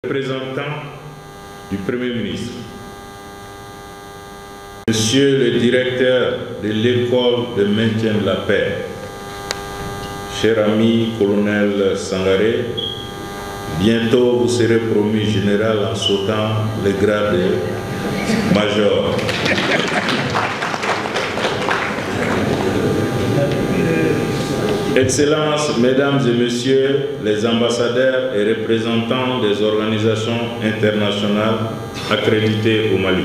Représentant du Premier ministre, Monsieur le directeur de l'école de maintien de la paix, cher ami colonel Sangaré, bientôt vous serez promu général en sautant le grade de major. Excellences, Mesdames et Messieurs les ambassadeurs et représentants des organisations internationales accréditées au Mali,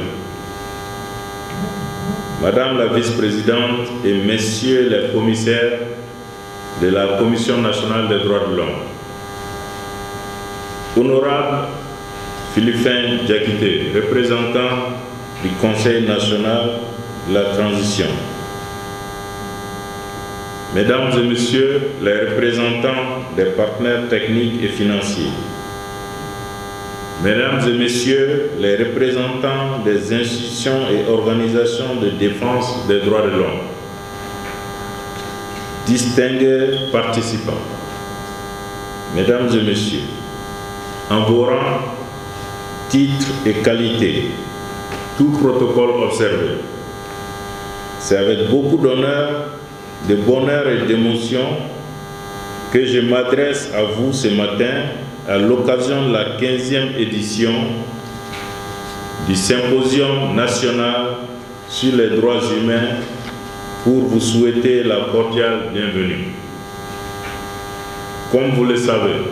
Madame la vice-présidente et Messieurs les commissaires de la Commission nationale des droits de l'homme, Honorable Philippe Diakité, représentant du Conseil national de la transition, Mesdames et Messieurs les représentants des partenaires techniques et financiers, Mesdames et Messieurs les représentants des institutions et organisations de défense des droits de l'homme, distingués participants, Mesdames et Messieurs, en vos rangs, titres et qualités, tout protocole observé, c'est avec beaucoup d'honneur, de bonheur et d'émotion que je m'adresse à vous ce matin à l'occasion de la 15e édition du Symposium national sur les droits humains pour vous souhaiter la cordiale bienvenue. Comme vous le savez,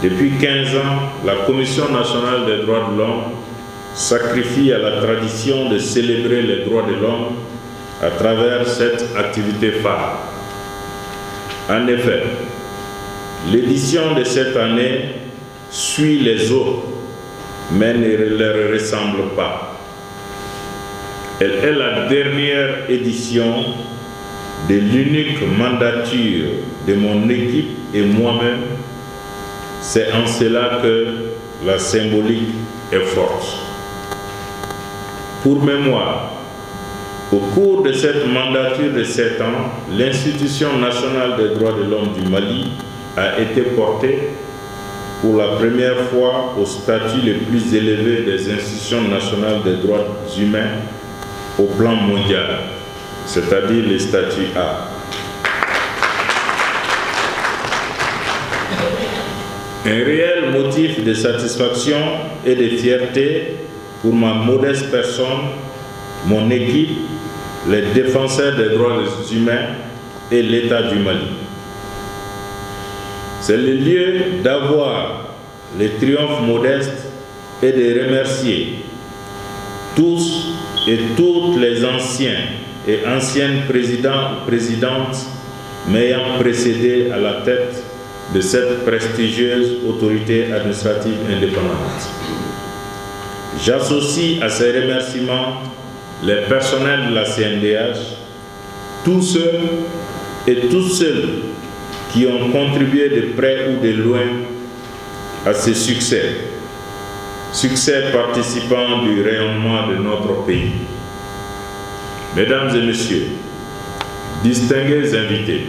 depuis 15 ans, la Commission nationale des droits de l'homme sacrifie à la tradition de célébrer les droits de l'homme à travers cette activité phare. En effet, l'édition de cette année suit les autres, mais ne leur ressemble pas. Elle est la dernière édition de l'unique mandature de mon équipe et moi-même. C'est en cela que la symbolique est forte. Pour mémoire, au cours de cette mandature de 7 ans, l'Institution nationale des droits de l'homme du Mali a été portée pour la première fois au statut le plus élevé des institutions nationales des droits humains au plan mondial, c'est-à-dire le statut A. Un réel motif de satisfaction et de fierté pour ma modeste personne, mon équipe, les défenseurs des droits humains et l'État du Mali. C'est le lieu d'avoir les triomphes modestes et de remercier tous et toutes les anciens et anciennes présidentes m'ayant précédé à la tête de cette prestigieuse autorité administrative indépendante. J'associe à ces remerciements les personnels de la CNDH, tous ceux et toutes celles qui ont contribué de près ou de loin à ce succès, participant du rayonnement de notre pays. Mesdames et Messieurs, distingués invités,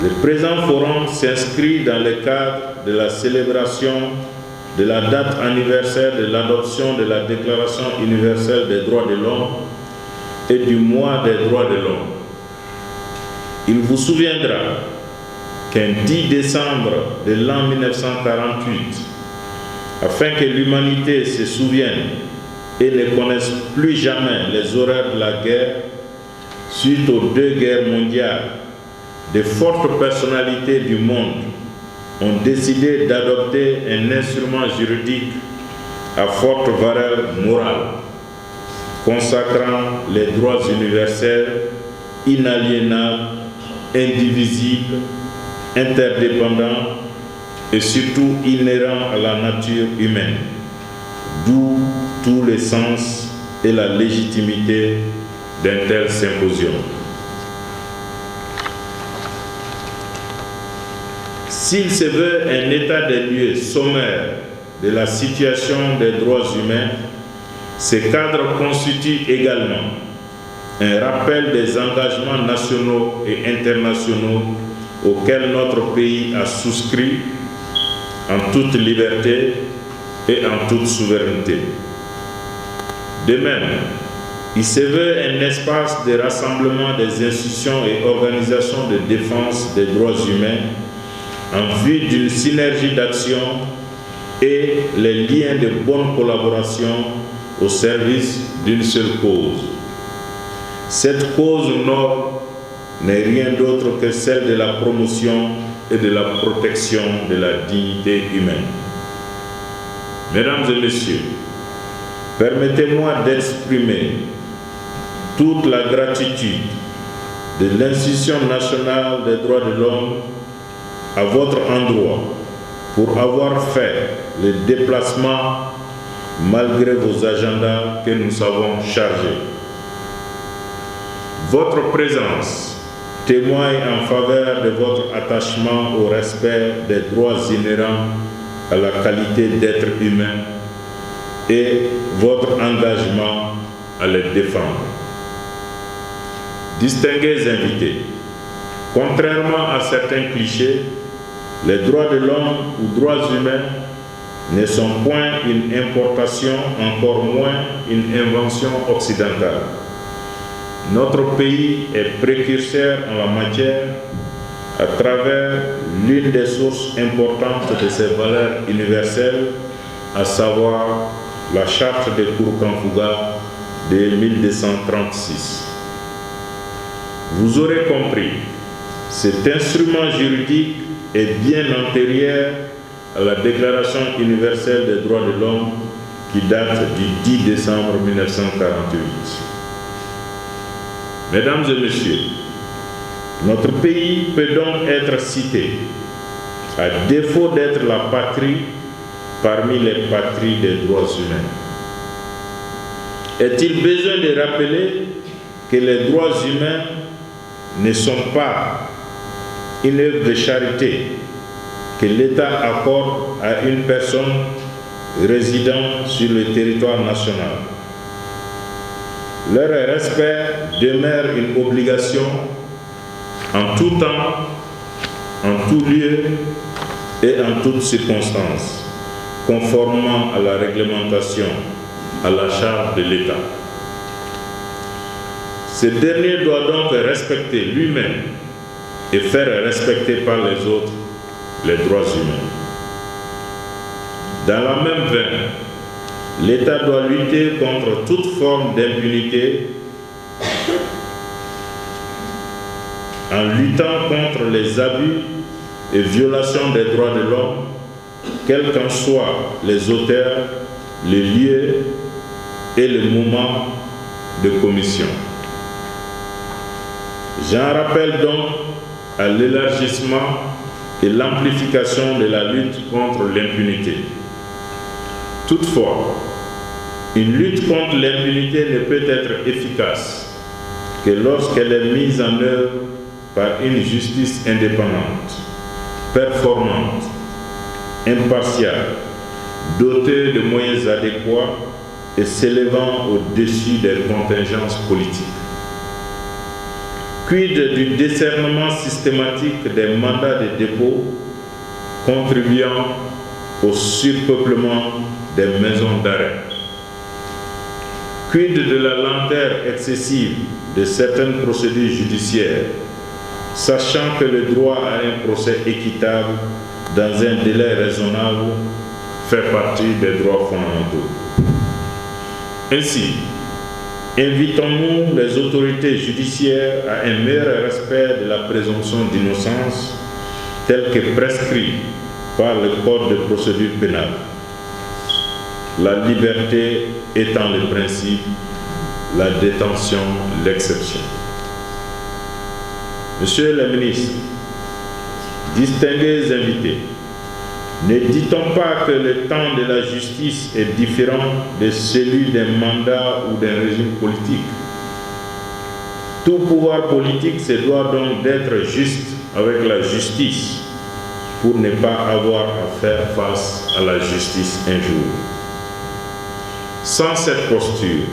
le présent forum s'inscrit dans le cadre de la célébration de la date anniversaire de l'adoption de la Déclaration universelle des droits de l'homme et du mois des droits de l'homme. Il vous souviendra qu'un 10 décembre de l'an 1948, afin que l'humanité se souvienne et ne connaisse plus jamais les horreurs de la guerre, suite aux 2 guerres mondiales, de fortes personnalités du monde ont décidé d'adopter un instrument juridique à forte valeur morale, consacrant les droits universels, inaliénables, indivisibles, interdépendants et surtout inhérents à la nature humaine, d'où tout le sens et la légitimité d'un tel symposium. S'il se veut un état des lieux sommaire de la situation des droits humains, ce cadre constitue également un rappel des engagements nationaux et internationaux auxquels notre pays a souscrit en toute liberté et en toute souveraineté. De même, il se veut un espace de rassemblement des institutions et organisations de défense des droits humains en vue d'une synergie d'action et les liens de bonne collaboration au service d'une seule cause. Cette cause noble n'est rien d'autre que celle de la promotion et de la protection de la dignité humaine. Mesdames et messieurs, permettez-moi d'exprimer toute la gratitude de l'Institution nationale des droits de l'homme à votre endroit pour avoir fait le déplacement malgré vos agendas que nous avons chargés. Votre présence témoigne en faveur de votre attachement au respect des droits inhérents à la qualité d'être humain et votre engagement à les défendre. Distingués invités, contrairement à certains clichés, les droits de l'homme ou droits humains ne sont point une importation, encore moins une invention occidentale. Notre pays est précurseur en la matière à travers l'une des sources importantes de ces valeurs universelles, à savoir la Charte de Kourou-Kanfouga de 1236. Vous aurez compris, cet instrument juridique est bien antérieur à la Déclaration universelle des droits de l'homme qui date du 10 décembre 1948. Mesdames et messieurs, notre pays peut donc être cité, à défaut d'être la patrie, parmi les patries des droits humains. Est-il besoin de rappeler que les droits humains ne sont pas une œuvre de charité que l'État accorde à une personne résidant sur le territoire national? Leur respect demeure une obligation en tout temps, en tout lieu et en toutes circonstances, conformément à la réglementation à la charge de l'État. Ce dernier doit donc respecter lui-même et faire respecter par les autres les droits humains. Dans la même veine, l'État doit lutter contre toute forme d'impunité en luttant contre les abus et violations des droits de l'homme, quels qu'en soient les auteurs, les lieux et le moment de commission. J'en rappelle donc à l'élargissement et l'amplification de la lutte contre l'impunité. Toutefois, une lutte contre l'impunité ne peut être efficace que lorsqu'elle est mise en œuvre par une justice indépendante, performante, impartiale, dotée de moyens adéquats et s'élevant au-dessus des contingences politiques. Quid du décernement systématique des mandats de dépôt contribuant au surpeuplement des maisons d'arrêt? Quid de la lenteur excessive de certaines procédures judiciaires, sachant que le droit à un procès équitable dans un délai raisonnable fait partie des droits fondamentaux? Ainsi, invitons-nous les autorités judiciaires à un meilleur respect de la présomption d'innocence telle que prescrit par le Code de procédure pénale, la liberté étant le principe, la détention l'exception. Monsieur le ministre, distingués invités, ne dit-on pas que le temps de la justice est différent de celui d'un mandat ou d'un régime politique? Tout pouvoir politique se doit donc d'être juste avec la justice pour ne pas avoir à faire face à la justice un jour. Sans cette posture,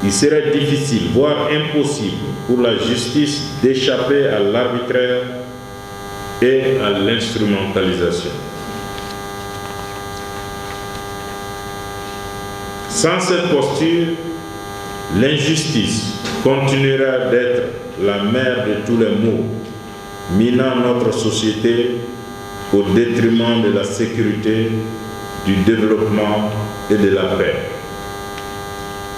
il serait difficile, voire impossible pour la justice d'échapper à l'arbitraire et à l'instrumentalisation. Sans cette posture, l'injustice continuera d'être la mère de tous les maux, minant notre société au détriment de la sécurité, du développement et de la paix.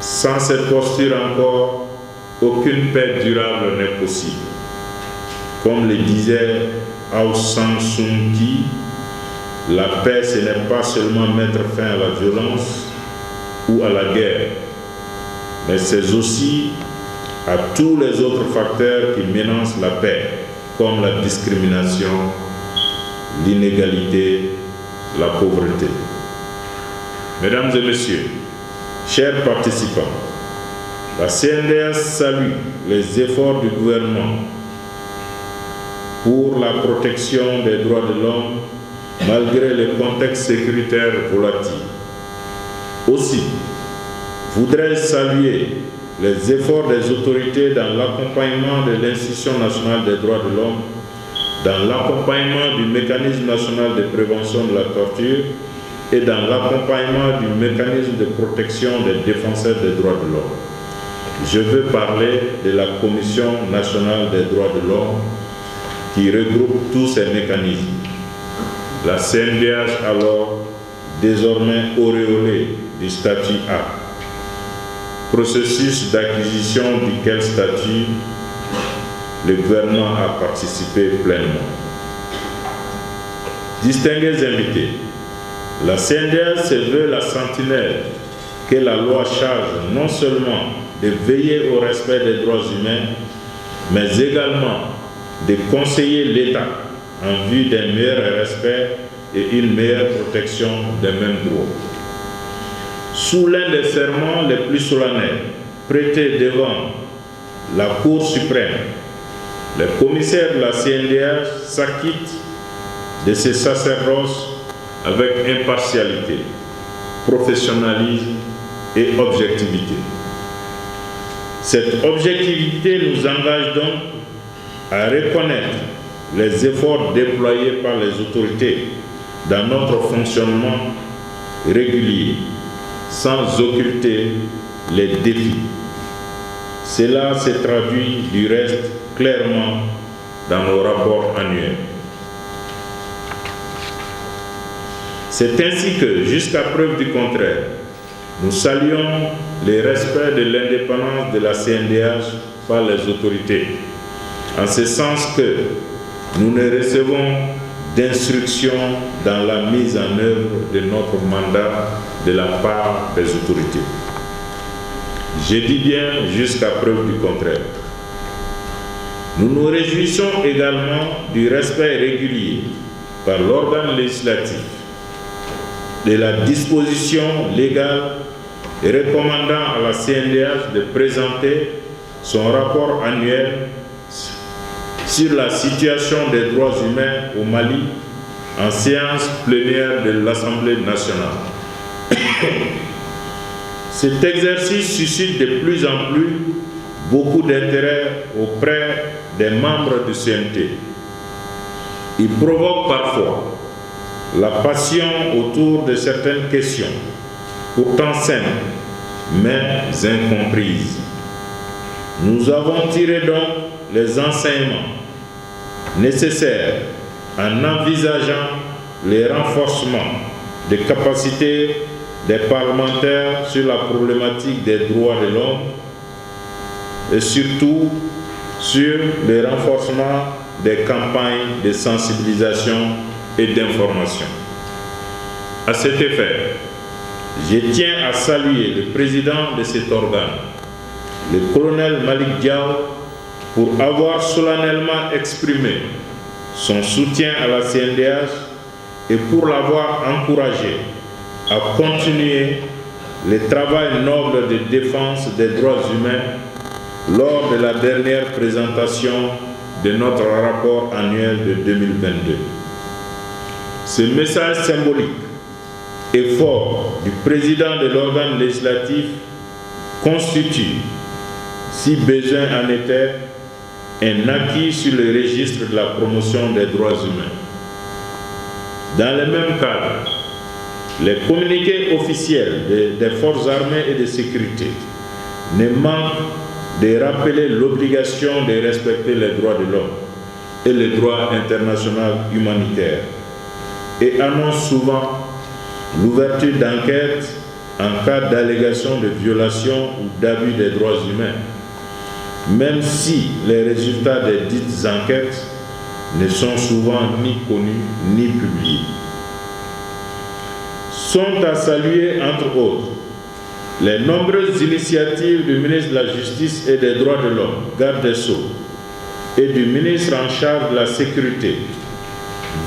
Sans cette posture encore, aucune paix durable n'est possible. Comme le disait Aung San Suu Kyi, la paix, ce n'est pas seulement mettre fin à la violence ou à la guerre, mais c'est aussi à tous les autres facteurs qui menacent la paix, comme la discrimination, l'inégalité, la pauvreté. Mesdames et messieurs, chers participants, la CNDH salue les efforts du gouvernement pour la protection des droits de l'homme malgré le contexte sécuritaire volatile. Aussi, voudrais saluer les efforts des autorités dans l'accompagnement de l'Institution nationale des droits de l'homme, dans l'accompagnement du mécanisme national de prévention de la torture et dans l'accompagnement du mécanisme de protection des défenseurs des droits de l'homme. Je veux parler de la Commission nationale des droits de l'homme qui regroupe tous ces mécanismes. La CNDH alors, désormais auréolée du statut A. Processus d'acquisition duquel statut le gouvernement a participé pleinement. Distingués invités, la CNDH se veut la sentinelle que la loi charge non seulement de veiller au respect des droits humains, mais également de conseiller l'État en vue d'un meilleur respect et une meilleure protection des mêmes droits. Sous l'un des serments les plus solennels prêtés devant la Cour suprême, les commissaires de la CNDH s'acquittent de ce sacerdoce avec impartialité, professionnalisme et objectivité. Cette objectivité nous engage donc à reconnaître les efforts déployés par les autorités dans notre fonctionnement régulier, sans occulter les défis. Cela se traduit du reste clairement dans nos rapports annuels. C'est ainsi que, jusqu'à preuve du contraire, nous saluons le respect de l'indépendance de la CNDH par les autorités, en ce sens que nous ne recevons d'instructions dans la mise en œuvre de notre mandat de la part des autorités. Je dis bien jusqu'à preuve du contraire. Nous nous réjouissons également du respect régulier par l'organe législatif de la disposition légale recommandant à la CNDH de présenter son rapport annuel sur la situation des droits humains au Mali en séance plénière de l'Assemblée nationale. Cet exercice suscite de plus en plus beaucoup d'intérêt auprès des membres du CNT. Il provoque parfois la passion autour de certaines questions, pourtant simples, mais incomprises. Nous avons tiré donc les enseignements nécessaires en envisageant les renforcements des capacités des parlementaires sur la problématique des droits de l'homme et surtout sur le renforcement des campagnes de sensibilisation et d'information. À cet effet, je tiens à saluer le président de cet organe, le colonel Malik Diaw, pour avoir solennellement exprimé son soutien à la CNDH et pour l'avoir encouragé à continuer le travail noble de défense des droits humains lors de la dernière présentation de notre rapport annuel de 2022. Ce message symbolique et fort du président de l'organe législatif constitue, si besoin en était, un acquis sur le registre de la promotion des droits humains. Dans le même cadre, Les communiqués officiels des forces armées et de sécurité ne manquent de rappeler l'obligation de respecter les droits de l'homme et le droit international humanitaire et annoncent souvent l'ouverture d'enquêtes en cas d'allégation de violation ou d'abus des droits humains, même si les résultats des dites enquêtes ne sont souvent ni connus ni publiés. Sont à saluer, entre autres, les nombreuses initiatives du ministre de la Justice et des Droits de l'Homme, garde des Sceaux, et du ministre en charge de la Sécurité,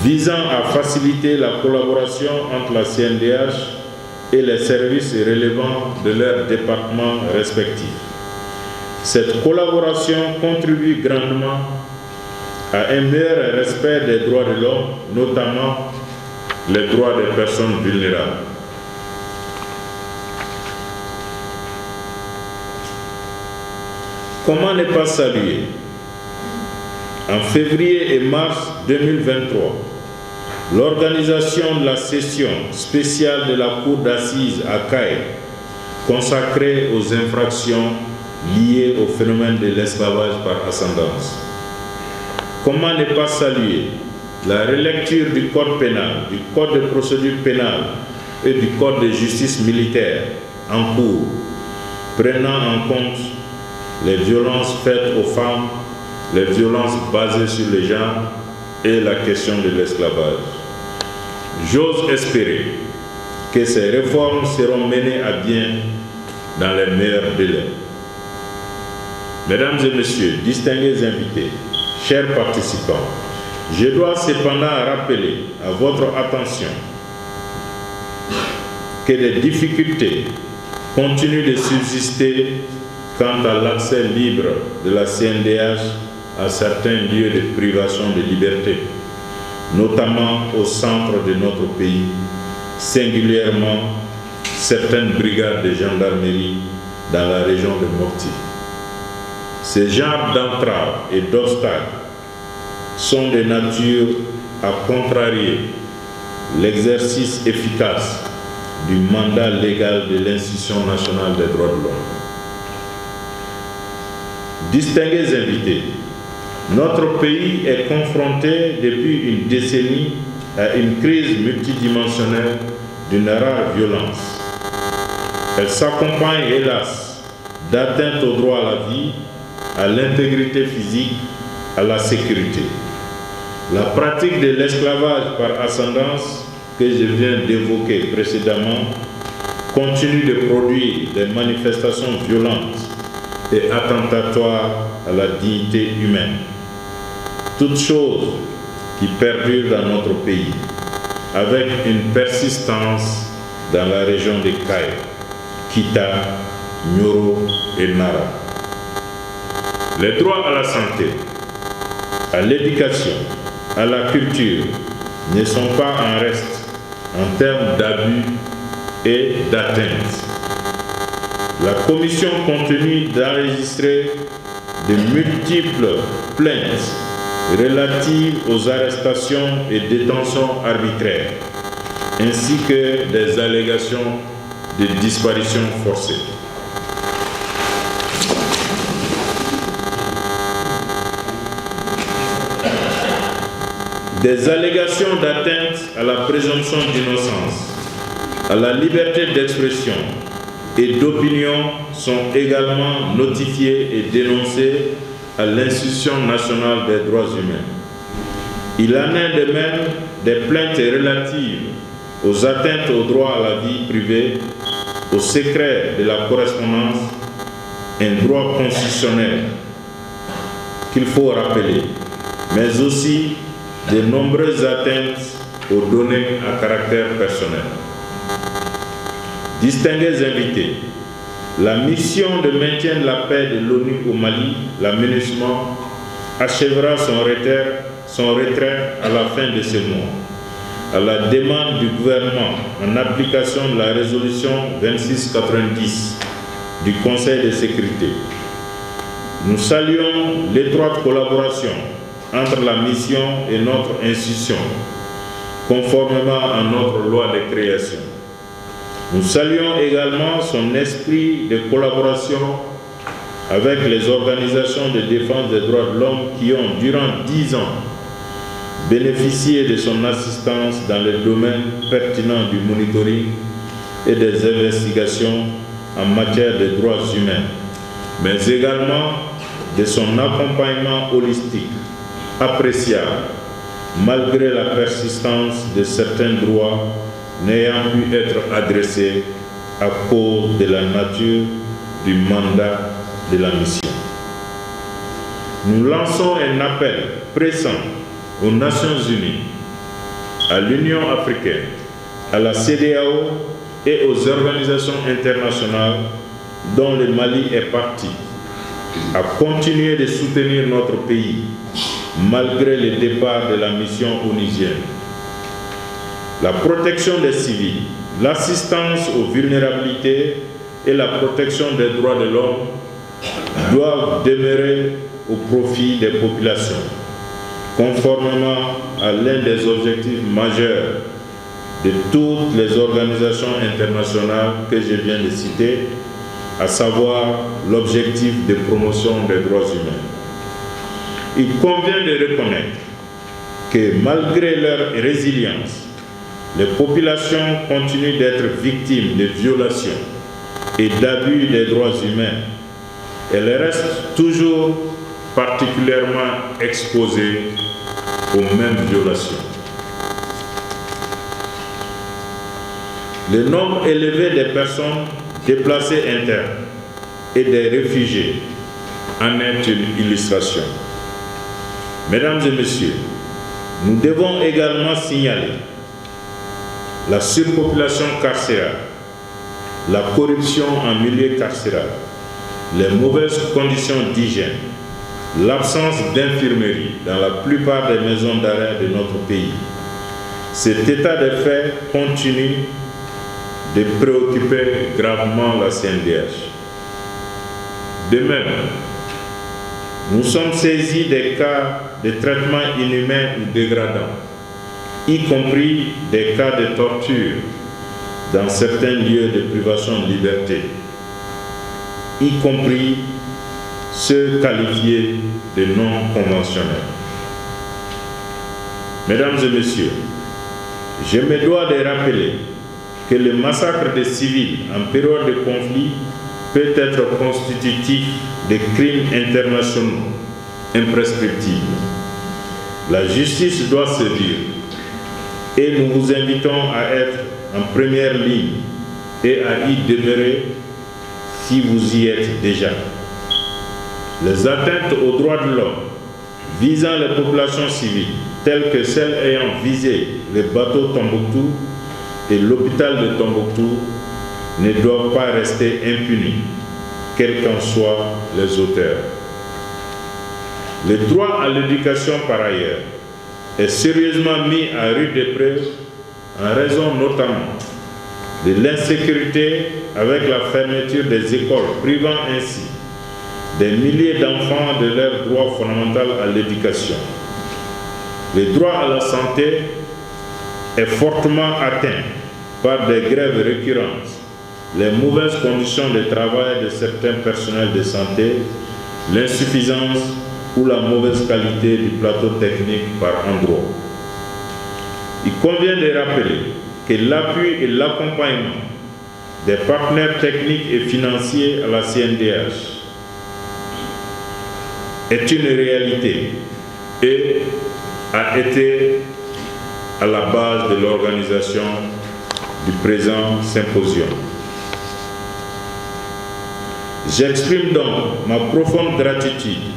visant à faciliter la collaboration entre la CNDH et les services relevant de leurs départements respectifs. Cette collaboration contribue grandement à un meilleur respect des droits de l'homme, notamment les droits des personnes vulnérables. Comment ne pas saluer, en février et mars 2023, l'organisation de la session spéciale de la Cour d'assises à Caire, consacrée aux infractions liées au phénomène de l'esclavage par ascendance. Comment ne pas saluer la relecture du Code pénal, du Code de procédure pénale et du Code de justice militaire en cours, prenant en compte les violences faites aux femmes, les violences basées sur le genre et la question de l'esclavage. J'ose espérer que ces réformes seront menées à bien dans les meilleurs délais. Mesdames et messieurs, distingués invités, chers participants, je dois cependant rappeler à votre attention que des difficultés continuent de subsister quant à l'accès libre de la CNDH à certains lieux de privation de liberté, notamment au centre de notre pays, singulièrement certaines brigades de gendarmerie dans la région de Mopti. Ces genres d'entraves et d'obstacles sont de nature à contrarier l'exercice efficace du mandat légal de l'Institution nationale des droits de l'homme. Distingués invités, notre pays est confronté depuis une décennie à une crise multidimensionnelle d'une rare violence. Elle s'accompagne, hélas, d'atteintes au droit à la vie, à l'intégrité physique, à la sécurité. La pratique de l'esclavage par ascendance que je viens d'évoquer précédemment continue de produire des manifestations violentes et attentatoires à la dignité humaine. Toutes choses qui perdurent dans notre pays, avec une persistance dans la région de Caire, Kita, Nyoro et Nara. Les droits à la santé, à l'éducation, à la culture ne sont pas en reste en termes d'abus et d'atteintes. La Commission continue d'enregistrer de multiples plaintes relatives aux arrestations et détentions arbitraires, ainsi que des allégations de disparition forcée. Des allégations d'atteinte à la présomption d'innocence, à la liberté d'expression et d'opinion sont également notifiées et dénoncées à l'Institution nationale des droits humains. Il en est de même des plaintes relatives aux atteintes au droit à la vie privée, au secret de la correspondance, un droit constitutionnel qu'il faut rappeler, mais aussi de nombreuses atteintes aux données à caractère personnel. Distingués invités, la mission de maintien de la paix de l'ONU au Mali, la MINUSMA, achèvera son retrait à la fin de ce mois, à la demande du gouvernement en application de la résolution 2690 du Conseil de sécurité. Nous saluons l'étroite collaboration entre la mission et notre institution, conformément à notre loi de création. Nous saluons également son esprit de collaboration avec les organisations de défense des droits de l'homme qui ont, durant 10 ans, bénéficié de son assistance dans les domaines pertinents du monitoring et des investigations en matière de droits humains, mais également de son accompagnement holistique, appréciable, malgré la persistance de certains droits n'ayant pu être adressés à cause de la nature du mandat de la mission. Nous lançons un appel pressant aux Nations Unies, à l'Union africaine, à la CEDEAO et aux organisations internationales dont le Mali est partie, à continuer de soutenir notre pays malgré le départ de la mission onusienne. La protection des civils, l'assistance aux vulnérabilités et la protection des droits de l'homme doivent demeurer au profit des populations, conformément à l'un des objectifs majeurs de toutes les organisations internationales que je viens de citer, à savoir l'objectif de promotion des droits humains. Il convient de reconnaître que malgré leur résilience, les populations continuent d'être victimes de violations et d'abus des droits humains. Elles restent toujours particulièrement exposées aux mêmes violations. Le nombre élevé des personnes déplacées internes et des réfugiés en est une illustration. Mesdames et messieurs, nous devons également signaler la surpopulation carcérale, la corruption en milieu carcéral, les mauvaises conditions d'hygiène, l'absence d'infirmerie dans la plupart des maisons d'arrêt de notre pays. Cet état de fait continue de préoccuper gravement la CNDH. De même, nous sommes saisis des cas de traitement inhumain ou dégradant, y compris des cas de torture dans certains lieux de privation de liberté, y compris ceux qualifiés de non conventionnels. Mesdames et messieurs, je me dois de rappeler que le massacre des civils en période de conflit peut être constitutif de crimes internationaux imprescriptibles. La justice doit sévir et nous vous invitons à être en première ligne et à y demeurer si vous y êtes déjà. Les atteintes aux droits de l'homme visant les populations civiles, telles que celles ayant visé les bateaux Tombouctou et l'hôpital de Tombouctou, ne doivent pas rester impunis, quels qu'en soient les auteurs. Le droit à l'éducation, par ailleurs, est sérieusement mis à rude épreuve en raison notamment de l'insécurité avec la fermeture des écoles, privant ainsi des milliers d'enfants de leur droit fondamental à l'éducation. Le droit à la santé est fortement atteint par des grèves récurrentes, les mauvaises conditions de travail de certains personnels de santé, l'insuffisance ou la mauvaise qualité du plateau technique par endroits. Il convient de rappeler que l'appui et l'accompagnement des partenaires techniques et financiers à la CNDH est une réalité et a été à la base de l'organisation du présent symposium. J'exprime donc ma profonde gratitude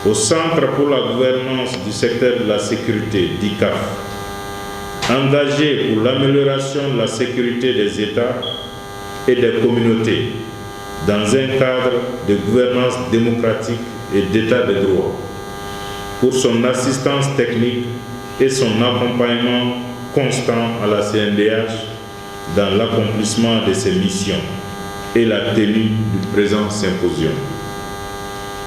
au Centre pour la gouvernance du secteur de la sécurité, DICAF, engagé pour l'amélioration de la sécurité des États et des communautés dans un cadre de gouvernance démocratique et d'état de droit, pour son assistance technique et son accompagnement constant à la CNDH dans l'accomplissement de ses missions et la tenue du présent symposium.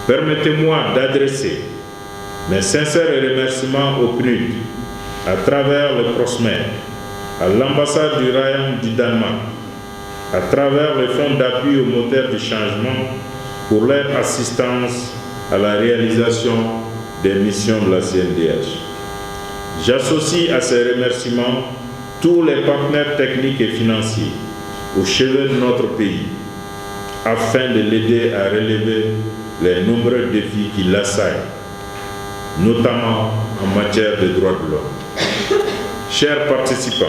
Permettez-moi d'adresser mes sincères remerciements au PNUD à travers le PROSMER, à l'ambassade du Royaume du Danemark, à travers le fonds d'appui aux moteurs du changement pour leur assistance à la réalisation des missions de la CNDH. J'associe à ces remerciements tous les partenaires techniques et financiers au chevet de notre pays afin de l'aider à relever les nombreux défis qui l'assaillent, notamment en matière de droits de l'homme. Chers participants,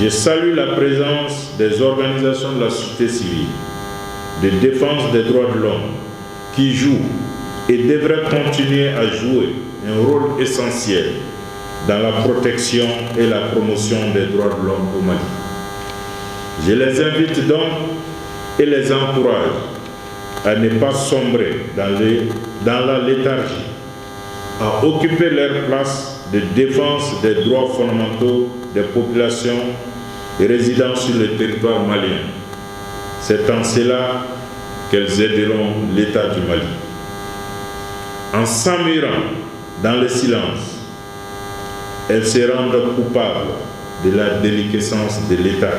je salue la présence des organisations de la société civile, de défense des droits de l'homme, qui jouent et devraient continuer à jouer un rôle essentiel dans la protection et la promotion des droits de l'homme au Mali. Je les invite donc et les encourage à ne pas sombrer dans la léthargie, à occuper leur place de défense des droits fondamentaux des populations résidant sur le territoire malien. C'est en cela qu'elles aideront l'État du Mali. En s'emmurant dans le silence, elles se rendent coupables de la déliquescence de l'État,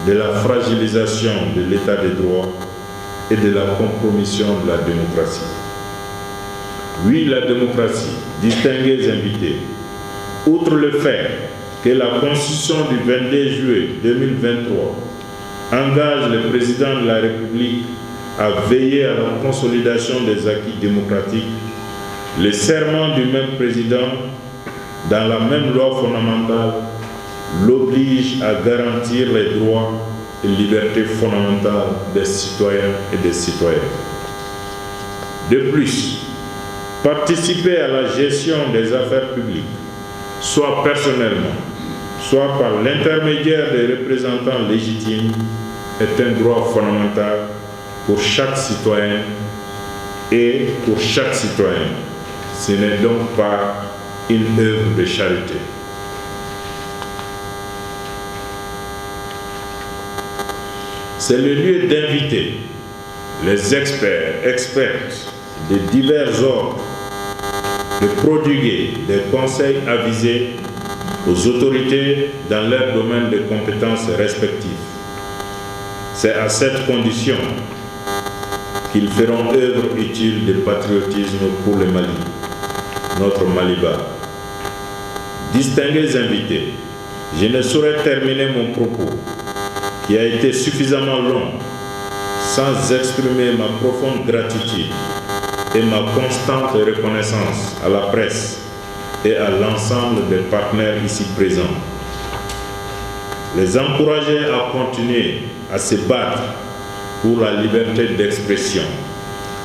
de la fragilisation de l'État de droit et de la compromission de la démocratie. Oui, la démocratie, distingués invités, outre le fait que la Constitution du 22 juillet 2023 engage le président de la République à veiller à la consolidation des acquis démocratiques, le serment du même président dans la même loi fondamentale l'oblige à garantir les droits et libertés fondamentales des citoyens et des citoyennes. De plus, participer à la gestion des affaires publiques, soit personnellement, soit par l'intermédiaire des représentants légitimes, est un droit fondamental pour chaque citoyen et pour chaque citoyen. Ce n'est donc pas une œuvre de charité. C'est le lieu d'inviter les experts de divers ordres, de prodiguer des conseils avisés aux autorités dans leur domaine de compétences respectifs. C'est à cette condition qu'ils feront œuvre utile de patriotisme pour le Mali, notre Maliba. Distingués invités, je ne saurais terminer mon propos, qui a été suffisamment long, sans exprimer ma profonde gratitude et ma constante reconnaissance à la presse et à l'ensemble des partenaires ici présents. Les encourager à continuer à se battre pour la liberté d'expression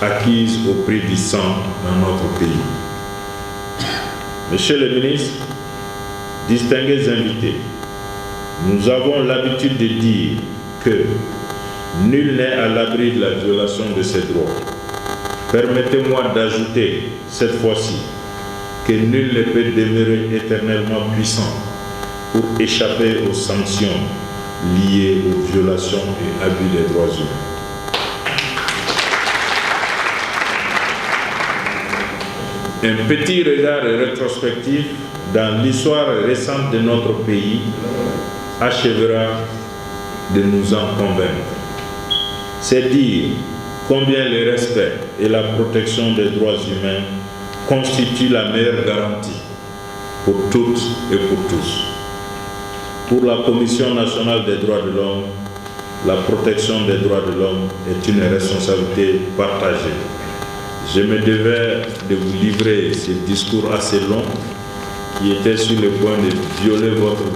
acquise au prix du sang dans notre pays. Monsieur le ministre, distingués invités, nous avons l'habitude de dire que nul n'est à l'abri de la violation de ses droits. Permettez-moi d'ajouter cette fois-ci que nul ne peut demeurer éternellement puissant pour échapper aux sanctions liées aux violations et abus des droits humains. Un petit regard rétrospectif dans l'histoire récente de notre pays achèvera de nous en convaincre. C'est dire combien le respect et la protection des droits humains constituent la meilleure garantie pour toutes et pour tous. Pour la Commission nationale des droits de l'homme, la protection des droits de l'homme est une responsabilité partagée. Je me devais de vous livrer ce discours assez long qui était sur le point de violer votre droit.